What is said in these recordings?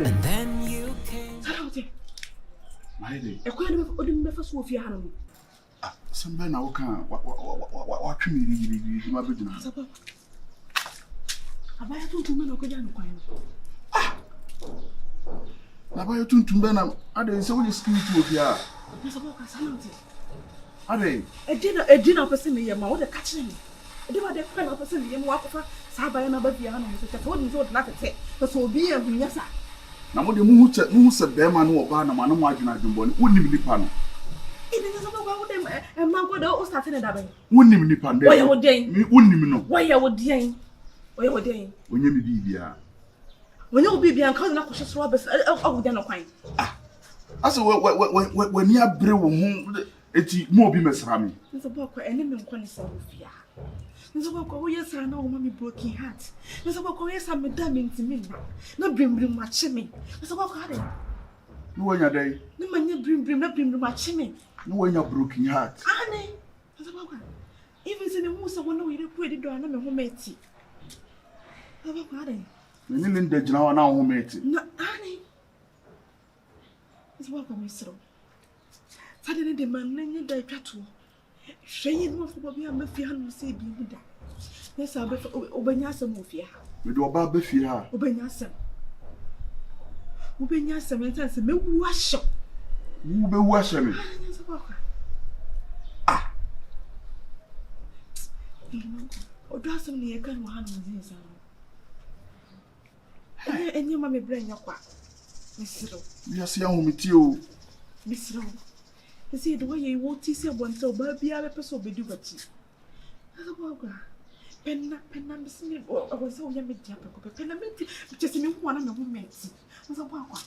And then you came. My lady. A quite of Odin first wolf Yan. Some men now can't watch me. My business. I buy 2 men or could you I buy 2 men. I didn't say you ski to here. Mr. Walker, salute. Are they? A dinner person in your mouth, a catching. I do what they find a person in walk over Sabah and above the animals, which I told you not to say. But so be a yes. Now, what the moon said, Beman or Barnum, and no margin at the bone, wouldn't be pan. It is about them, and my God, starting a double. Wouldn't be pan. Why would they? Wouldn't know. Why I would dang? Why would they? When you be here. When you be and cousin Uncle Roberts, oh, then a quine. I said, when you are brew, it's more be Miss Rammy. Mr. Walker, and then one is so fear. Mr. Walker, yes, I know, mommy broken heart. Mr. Walker, yes, I'm a damning to me. No bring my chimney. Mr. Walker, no one a day. No man, you bring my chimney. No one your broken heart. Annie, Mr. Walker, even in the most of one way to put it down on the home mate. Mr. Walker, Meaning the general now home mate. No, Annie. Mr. Walker, Miss Rowe. Suddenly, the man named the cattle. Shaying more for Bobby and Buffy and say, be with that. Yes, I'll be for Obenyasa Mufia. We do about Buffy her. Obenyasa. Obenyasa, and say, me wash up. Who be washing me? Ah. Or does some near can one of these. And your mammy bring your quack. Miss Rowe. Yes, young with you. Miss Rowe. You see the way you won't see one so baby, I will be do what you. As a walker, penna, Miss Me, or I was so young with Jacob, penna, just in one of the women. As a walker,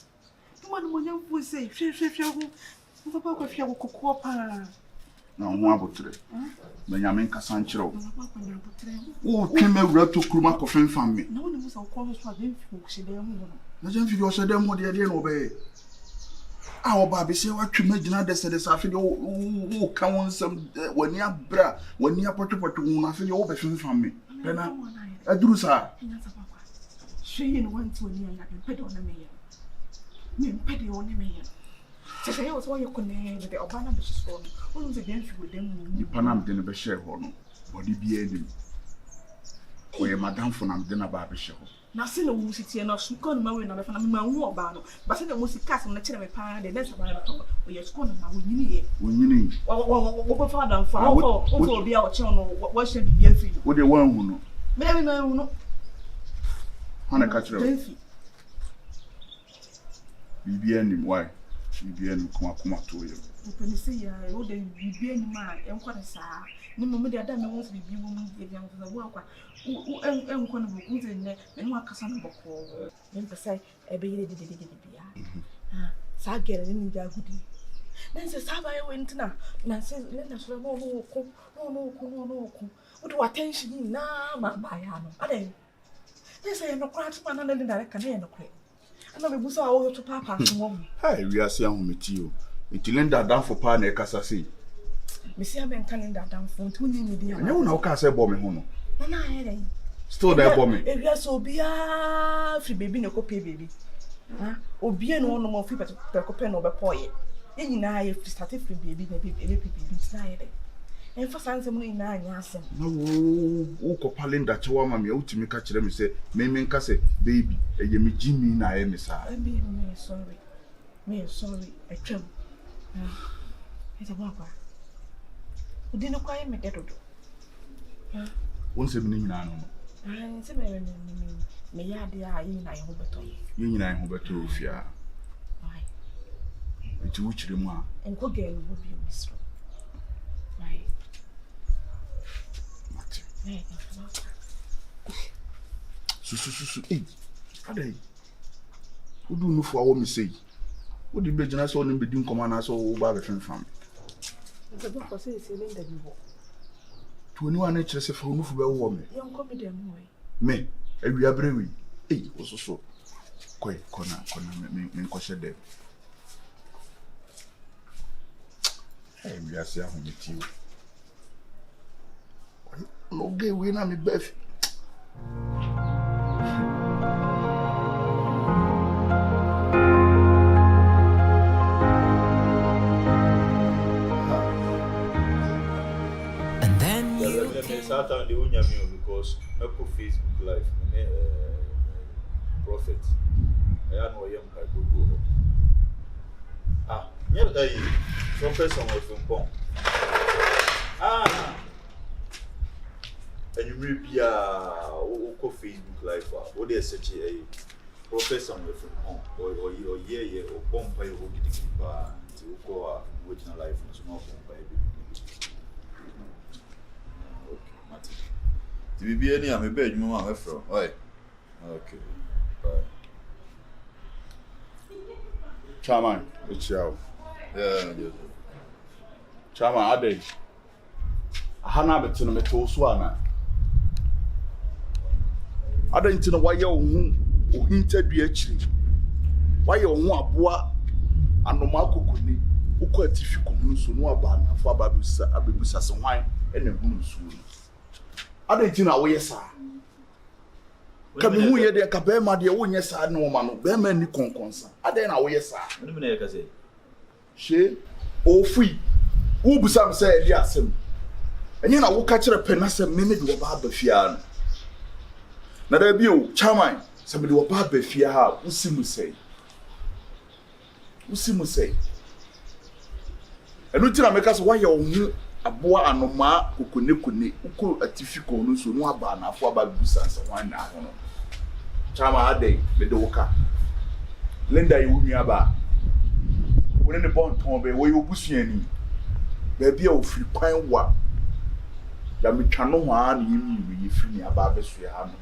the one young would say, share, as a walker, if you will cook. No, one about today. Benjamin Cassancho. Oh, came a red to Kruma coffin family. No one was call us for them, folks. They are more. Legend for your them what they didn't obey. Our baby say what you imagine that said, I feel you come on some when you're bra, when you're portable, I feel you over from me. I do, sir. She went to me and pet on the mayor. Me petty on the mayor. Say, I was why you couldn't with the Obana Bishop's phone. All the dance with them. You Panam didn't be share one, but he be ending. Where Madame Fonam dinner barber show. Now, see no music and not scone my way, and I'm my own barno, but I don't see cast on the chair of a the next about where you're scorning my winning. When you need what father for what will be our channel, what should be here for you? What they want who know? Maybe no, Hannah catcher. Be ending, why? Be ending, come to you. When you see, I would be any man, and what is that? No moment, I don't know what to be woman, the young walker. And one of the good in there, and one cousin of a call. Then to say, a baby did it. So I get it in the goodie. Then says, have I went now? Nancy, let us no. What do attention now, my bayano? I don't. They say, no craftsman and then I can hear no crack. I know we saw all to Papa. Hey, we are seeing with you. It's Linda down for Pane Cassasi. Miss Yaman canning that down for 2 million. I know how say bomb home. Still there bomb me. If you are so be a free baby, no copy baby. Or be no more people to copen over poet. And I started free baby, baby, snide. And for something in 9 years. No, Copaling that your mammy ought to me catch them say, Mammy Casse, baby, and you me Jimmy, and I am sorry. Me sorry, I tremble. It's a walker. We didn't quite make it. Once a minute, I say, may I dear, you I hope at all. You and I hope at all, fear. Why? It's which the more and go again would be a mystery. Why? So, how they? Who do know for what me say? What did Benjamin saw him be doing command as all by the family? The doctor says he's in the war. To anyone interested for who will warm me. Young comedy me, and we are brave. Eh, also so. Quite corner, me question them. Hey, we are seeing home with you. No gay winner, me Beth. Satan the unyami because I put Facebook live prophet. I know I am go. Ah, yeah, professor of Pong. Ah, and you may be a Facebook live. What they say, a professor of Pong or yeah, or Pong by who to go watching a life from small Pong. To be any, I'm a bed, Mamma from. Why? Okay. Bye. Chairman, it's you. Yeah, Chairman, Ade. Hana betin me to so ana. Ade ntina why you ohinta dua akiri. Why you ho aboa anoma kokoni. Ukọ atifi kohunu so no aba na fo abebusa se hwan ene hunu so. Ade ntina wo yesa. Kami hu ye de ka be ma de wo nyesa ne wo ma no be ma ni konkonsa. Ade na wo yesa. Unu me na yeka say. She ofui wo busam say e asem. Enye na wo ka kire penasem me me de wo ba bafia no. Na da bi o chairman se me de wo ba bafia ha usimu say. Usimu say. Enu tina meka so wa ye wo hu aboa anoma kokonekone uko atifiko no so no aba na afo aba busansa wan na ho no. Chama ade me de woka Linda yi wunu aba woni ne bon ton be wo yobusuani ba bia o firi kwan wa da metwa no ho a na yimi firi ni aba beso ya no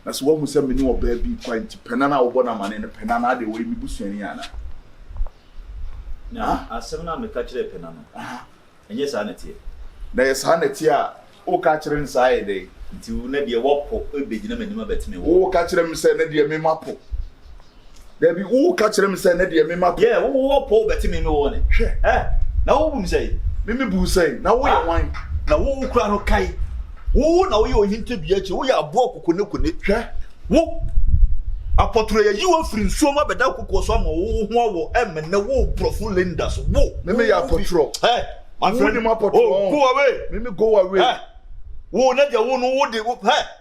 na so wo hu se me ni oba bi kwan ti penana wo bona mane ne penana ade wo mi busuani ana na asem na me ka kire penana enye sa na tie na yesa na tie a o ka kire nsa ye de nti na de wopo ebegina manima betime wo ka kire me se na de me mapo da bi wo ka kire me se na de me mapo yeah wo wopo betime me wo ne na wo bu me say me bu say na wo ye wan na wo kura no kai wo na wo ye ohinta bia chi wo ye abo kokonekone hwe wo apotro ye yiwo firi nsuo ma beda kokko so ma wo ho wo emene wo brofo Linda so wo me ya apotro my friend oh go away me go away wo na dia wo no wo de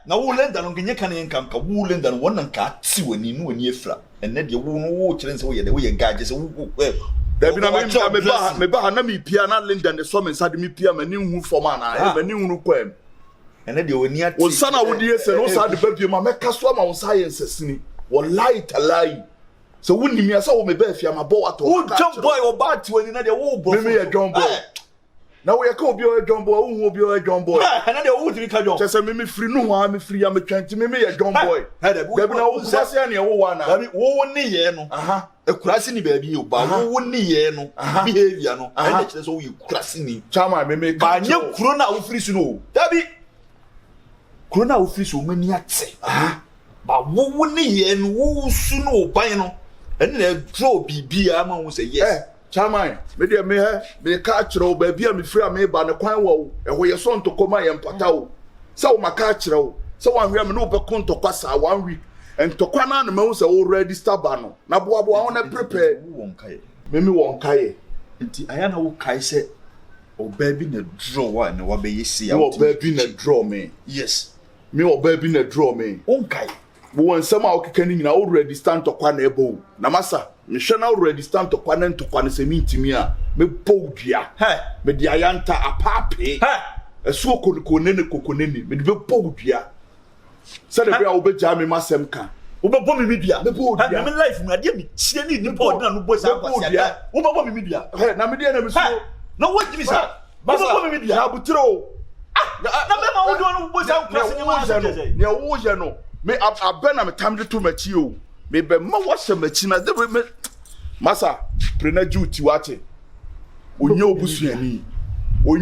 na wo Linda no ngenye kan nkanka wo Linda no wonnan ka ti wani no wani efra enne dia wo no wo kire nse wo ye de wo ye gaje se wo da bi na me ba na me pia na Linda ne so me sade me pia mani hu forma na mani hu no kwam enne dia woni ati wo sana wo die se no sade ba bi ma me kaso ma wo science sini wallahi talai so woni mi asa wo me ba afia ma bo wato wo jump boy wo ba ti wani na dia wo bo me ye John boy na wo ye ka obi o John boy wo hu obi o John boy na dia wo ti ka John chese me free no ho me free ya me twanti me ye John boy da bi na wo kwase ya ne wo wa na da bi wo ni ye no ekurase ni ba bi o ba wo ni ye no behavior no ene kire so wo ekurase ni chama me ba nya kuro na wo free su no da bi kuro na wo free su mani ate ba wo ni ye no wo su no ban no ene na draw bibia ma wo say yes chama me de me ka kire ba bia me free me ba ne kwan wo e ho ye so ntokoma ye mpata wo se wo maka kire wo se wo ahwe me no be kontokwa sa 1 week entokwa na na me wo se wo register ba no na boaboa wo na prepare won kai me won kai nti aya na wo kai se oba bi na draw wa na wa be yesi ya oba bi na draw me yes me oba bi na draw me won kai bo won sama o keka ni nyina wo register ntokwa na ebo na masa me hwe na wo register ntokwa na ntokwa na se mintimi a me powdua me di ayanta apape esu kokonene me di be powdua se de bia wo be ja me masem ka wo be bom mi bia me powdua na me life mu ade mi chie ni ni pod na no bo sa kwase wo be bom mi bia na me di na me so na wo jimi sa wo be bom mi bia na butiro na me ma wo do no bo sa kwase ni ma sa ne wo je no me abena me tamde to machi o me be ma wo se machi na de me masa prena juti wate onye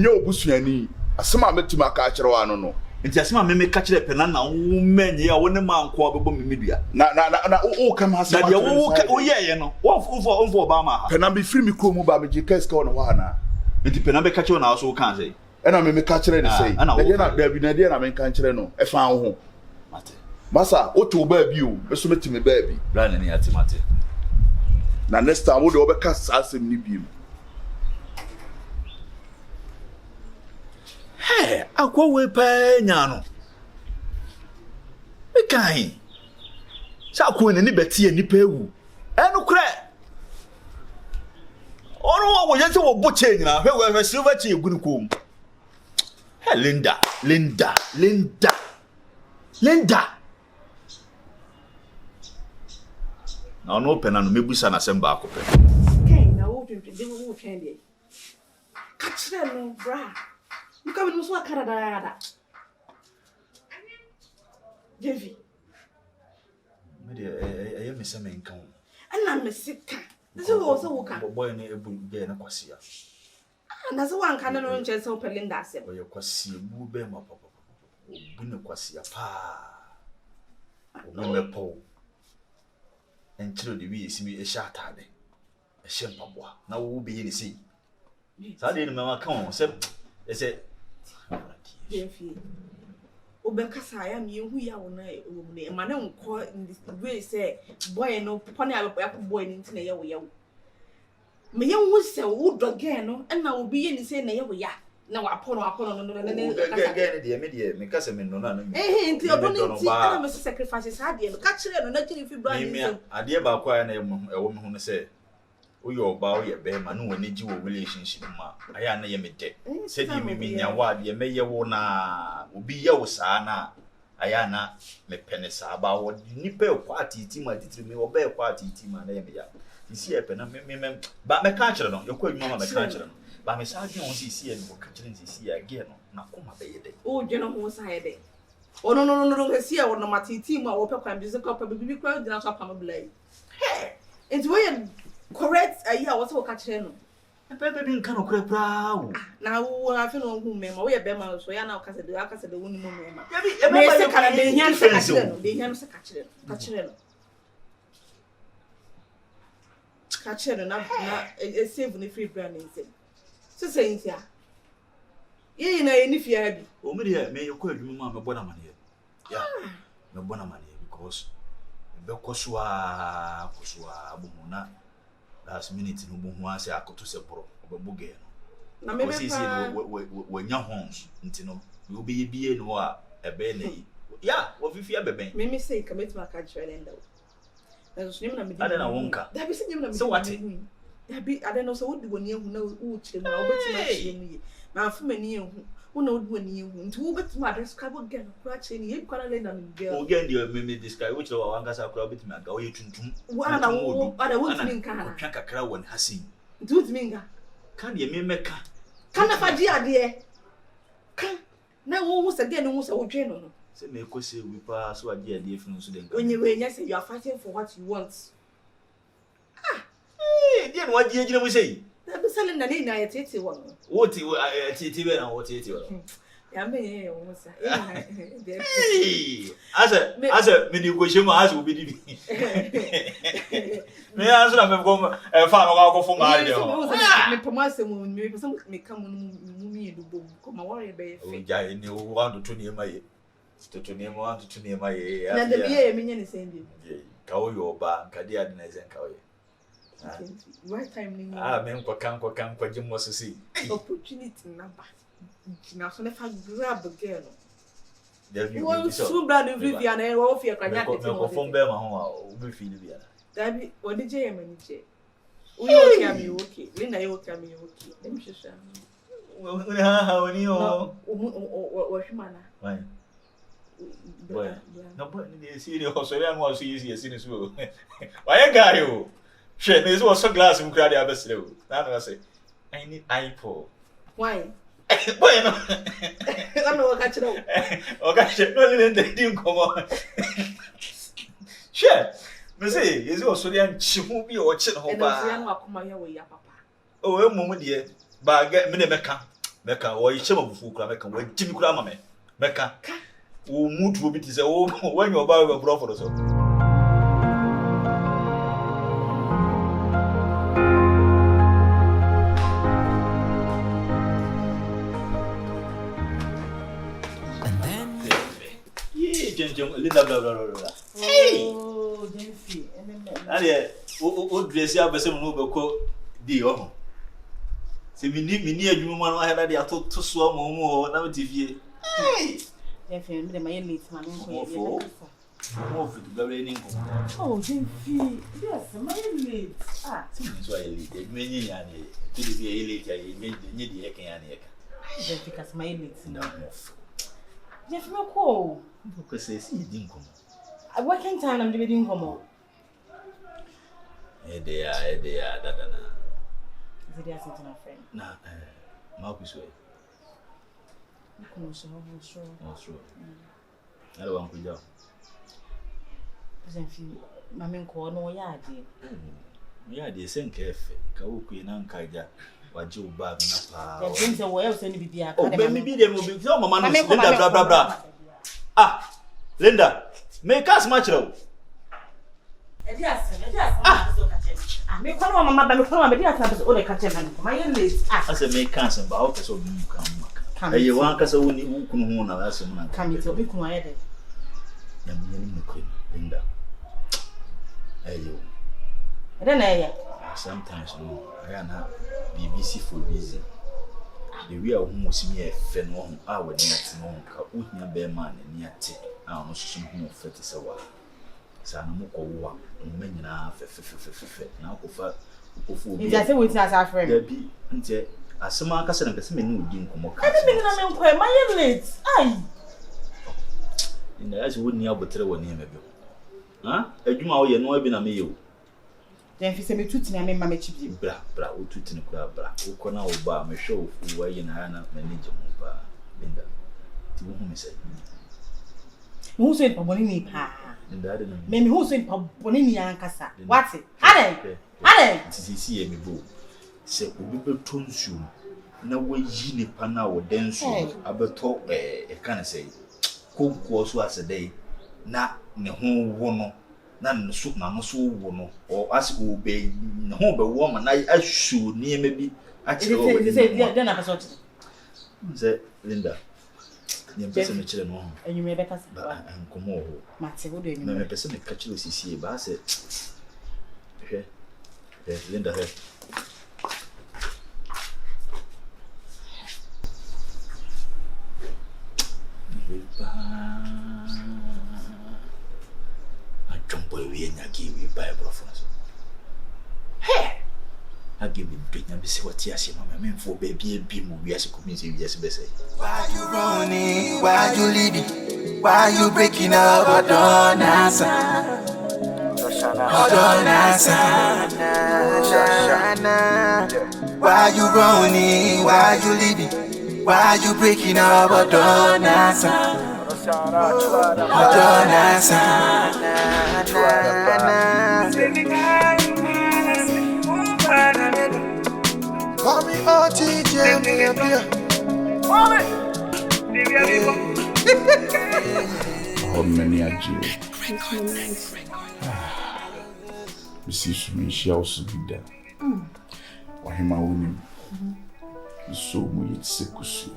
obusuani asema metima ka akere wa no nti asema me ka kire pena na wo menye ya wo ne ma nko abebo memedua na o kam asema na de wo ye no wo ba ma ha pena be free me kromu ba me jikeska wona wa na nti pena be ka kire na so kan sei ena me ka kire ne sei na de na da bi na de na me kan kire no e fa ho mate masa o to ba bi o be so metime ba bi bra na ni ati mate na next time wo de obeka sasem ni bi Hey, akwa we pa nya no. Me kan. Sa akwa ne beti nipa ewu. Enu kre. Ono wo yese wo bo change na. Hwe silver chi egunu kom. Hey Linda. Na no pena no mebusa na semba akopɛ. Okay, na wo twɛn de. Ka kyerɛ no bra. Muka me so akara da. Jevi. Me de aye me se me nka wo. Ana me sika. Nse wo so wo ka. Boy na ebu be na kwasia. Na so wan ka na no nche se wo Pelinda asem. Oye kwasia bu be ma papa. Obu ne kwasia pa. Obu me po. Enchiro de wi esimi ehya atade. Ehye mpaboa. Na wo be ye ne sei. Sa de ne ma ka won se ese Jevi. Obekasa ya mi ehu ya wona ewom ne ma ne nko we say boy no papa ne abekọ boy ni ntina ye wo ye wo me ye hu se wo doge no na obi ye ni say na ye wo ya na wa pono no ne ge de me kasa me no na no nti odo ne nti na me sacrifice sa de no ka kire no na kire fi bra ni me ade ba kwa ya na ewo me hu ne say oye oba oye be ma no wani ji wo relationship ma aya na ye me de se di me nya wa de me ye wo na obi ye wo saa na aya na me pene saa ba wo nipa e kwa titi ma titiri me wo be kwa titi ma na ye me ya isi e pena me ba me ka kire no ye kwa adwuma ma me ka kire no ba me saa de won isi e no ka kire isi ya ge no na koma be ye de o je no ho saa ye de o no isi e wo no ma titi ma wo pe kwa bi se kwa pa bi kwa dina so pa ma blai he enti wo ye correct ayi what we catch no pepe bi nka no kura wo na wo afi no hu me ma wo ye be ma so ya na aka se de woni mo me ma e be se kana de hian se catch no catch no na e save ni free brand nse so say ntia ye na ye ni fia bi o me de me ye ko adwuma ma me bona mane ya me bona mane because be kosua abumuna last minute no bo ase akoto se boro obabuge no na me be pa we nya hons ntino we obi bie no a ebe na yi ya wo fifi abeben me say commit ma catch Pelinda na so nyem na me ada na wonka da bi se nyem na me so what da bi ada no so wo di woni ehu na wo chire mu obeti ma chire mu ye na afu mani ehu wo na wo di woni ehu nti wo beti ma describe again kura chire ni ye bi kwala Linda me girl o gen dey me describe which wa wanga sa kura beti ma ga wo ye tuntum wa na wo ada wo timi nka na twa kakra won hasin nti wo timi nka kan ye me meka kan na faji ade kan na wo hu se den wo se wo dwe no se me ko se wi pa so ade ade funu so den onye we nya say you are fighting for what you want dia no waje gina mu sei da bi sale na na ya tete won woti tete be na woti tete won ya me ye wo sa asa me di go shemu asa obi di me asa na me go fa no go fo ma de ho me pamase mu me pesa me ka mu mi edu bom ko ma worry be fe o ja ni o wa do to ni ma ye to ni ma to ni ma ye na de biye me nya ni sendi ka o yo ba nka dia de na zen ka o ye right time ni men kwa kan kwa jimo sisi opportunity number na so ne fa grab girl there you go so brand new via na wo fi akanya tete mo ko fon be ma ho a o be fi ni bia dabi wodi je yemani je o yo ki ami okay Linda yo ki ami okay let me show you ha oni o hwimana why boy no boy ni serious so le anwa so yesi ni so why guy o she me so so glass mu kra de abesre o na no say I need iPod why boy no no ka chiro o ka she no le ndi nkomo she me say yesi o so le anchi hu bi o chi no ba e no so ya no akoma ya wo ya papa o e mu de ba ga me ne meka o yi chema bufu kra meka wo jimi kra ma me meka o mutu obi ti se o wanyo ba we bro for so Linda blah blah blah. Hey! Oh, Jensi. O dress ya bese mu be ko di o ho. Se mini adwuma no aheda de atoto so amomo na TV. Hey. If you me my late man ko ye. Mo fi gabre ni nko. Oh, Jimmy. Yes, my late. Ah, So I late. Edwuma ya ne. TV ye late ya ye nye de yeka ya ne yeka. Just because my late. No. Jeff no ko. Ko se si di nko. Working time I'm doing homo. They are dada na. Is it something a friend? Na Marcus way. No sure. No sure. I don't want to go. Doesn't feel my men call no yard. Yeah, they send careful. Kauku na nkaja waje ubag na pa. The things that were else any be a Oh, maybe they will be so mama Linda blah. Ah, Linda, make us match row. Yes. Me call mama me call me dey at all the catch my late. Ah, I say make cancel but how person come. You want kasa woni kunu ho na asem na. Come it obi kunu ayede. Na me ni mekwe Linda. Ayo. Ede na ya. Sometimes no, I na BBC for reason. The way of must me a fen on our net no ka uhia be man ni ate. Ah no so ho fete se wa. Sa na mo ko wa, mo nyina fe na akofa ofu obi. Is that say wetin as a friend? Da bi nte asema aka se na kase me ni odi nkomo ka. Ade me na me nkwa my late. Ai. Inda ya se woni abotre woni e mebe. Ha? Adwuma wo ye no abi na me ye o. Den fi se me tuti na me ma me chibi. Bra, o tuti ne kura bra. Wo kona wo ba me hwe ofu wa ye na na manage mo ba. Linda. Ti wo hu me se. Me hu so en paboni ni pa. Linda ade na. Me hu so en paboni ni ankasa. What? Ade. Sisi ye me bo. Se obi beto nsu na wayi ne pa na wo den nsu abeto e kan say konko so asede na ne ho wo no na nso na no so wo no o as o be ne ho be wo ma na ahwu ne me bi a kire wo ni say dey na person say Linda ni mpese me kire no ho enyume be kasa ba nkomo ho mate wo do enyume me mpese me ka kire sisi ba say Linda he I jump away and I give you Bible for us. Hey, I give you big and see what yes, my man for baby be movie as a community. Yes, be say. Why you running? Why you leaving? Why you breaking up? I don't answer. I don't answer. Why you running? Why you leaving? Why you breaking up? I don't answer. I don't answer. Call me OTJ, me up here. How many are you? Mrs. Michel's vida. Wahima winning. So much secusu.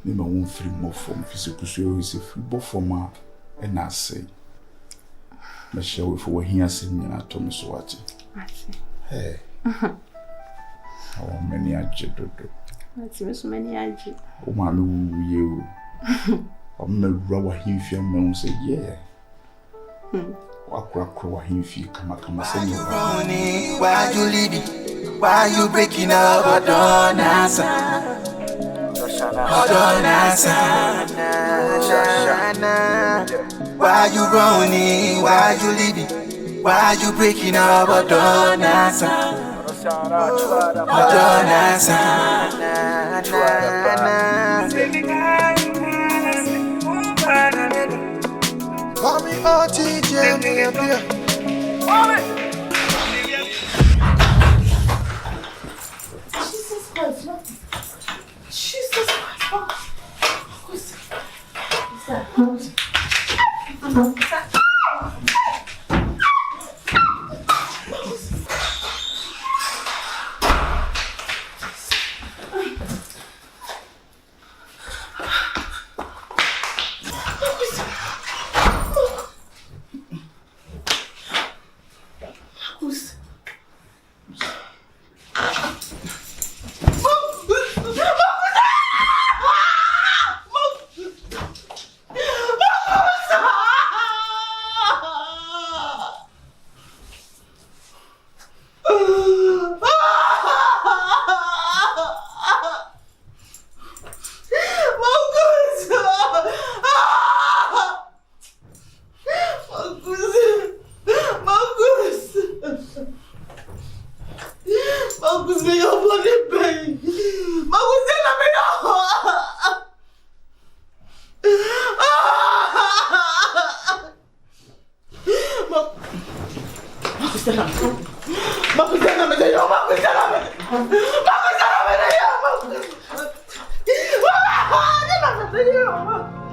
Nima won't free more from physical is a free bofoma and I say. Michelle, if we're here, sing me at Thomas Watty. Hey, how many are you? That's so many IG. Oh, mammy, you. I'm a rubber him for me, say, yeah. What crow him for come say, why you leaving? Why you breaking up? I don't answer. I don't answer. Why you running? Why you leaving? Why you breaking up? I don't answer. I don't answer. Call me OTJ, me up here. Jesus Christ, no. Jesus Christ. What's that? Marcus, may your body pain. Marcus, tell me now. Marcus, tell me. Marcus, tell me. Marcus, tell me. Marcus, tell me.